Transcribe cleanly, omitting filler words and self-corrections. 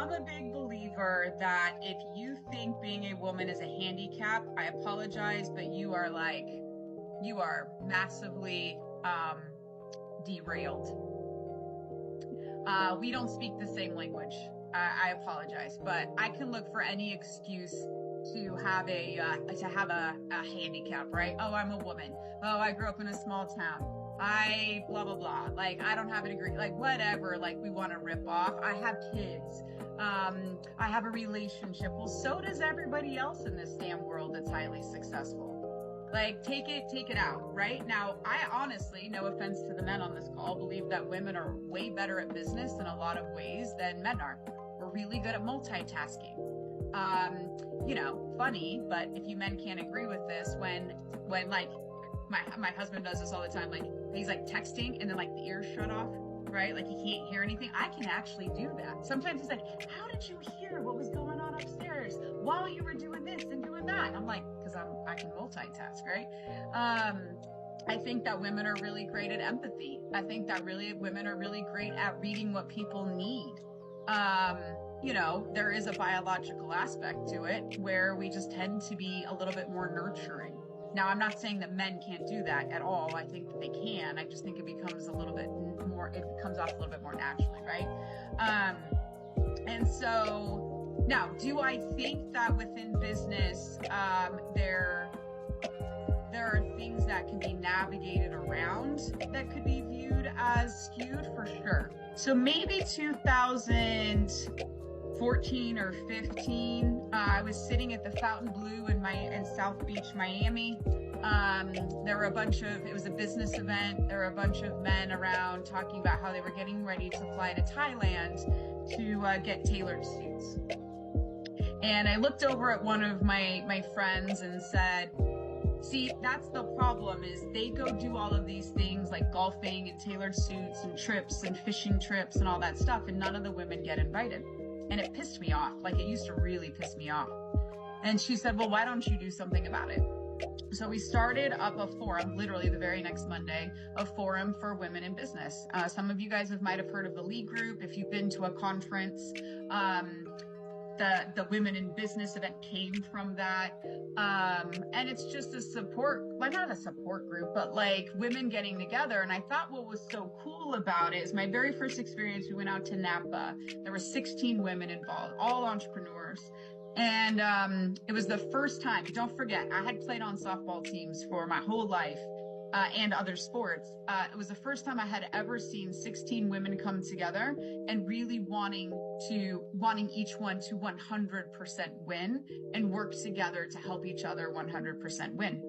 I'm a big believer that if you think being a woman is a handicap, I apologize, but you are massively derailed. We don't speak the same language. I apologize, but I can look for any excuse to have a handicap, right? Oh, I'm a woman. Oh, I grew up in a small town. I blah blah blah. Like I don't have a degree. Like whatever. Like we want to rip off. I have kids. I have a relationship. Well, so does everybody else in this damn world that's highly successful. Like, take it out, right? Now, I honestly, no offense to the men on this call, believe that women are way better at business in a lot of ways than men are. We're really good at multitasking. Funny, but if you men can't agree with this, when like my husband does this all the time, like he's like texting and then like the ears shut off, right? Like he can't hear anything. I can actually do that. Sometimes he's like, how did you hear what was going on upstairs while you were doing this and doing that? And I'm like, because I can multitask, right? I think that women are really great at empathy. I think that women are really great at reading what people need. There is a biological aspect to it where we just tend to be a little bit more nurturing. Now, I'm not saying that men can't do that at all. I think that they can. I just think it comes off a little bit more naturally, right? And so now, do I think that within business, there are things that can be navigated around that could be viewed as skewed? For sure. So maybe 2014 or 15, I was sitting at the Fountain Blue in South Beach, Miami. It was a business event. There were a bunch of men around talking about how they were getting ready to fly to Thailand to get tailored suits. And I looked over at one of my friends and said, see, that's the problem, is they go do all of these things like golfing and tailored suits and trips and fishing trips and all that stuff, and none of the women get invited. And it pissed me off. Like, it used to really piss me off. And she said, well, why don't you do something about it? So we started up a forum, literally the very next Monday, a forum for women in business. Some of you guys might have heard of the League Group. If you've been to a conference, the Women in Business event came from that. And it's just a support, well, not a support group, but like women getting together. And I thought what was so cool about it is my very first experience, we went out to Napa. There were 16 women involved, all entrepreneurs. And it was the first time, don't forget, I had played on softball teams for my whole life. And other sports. It was the first time I had ever seen 16 women come together and really wanting each one to 100% win and work together to help each other 100% win.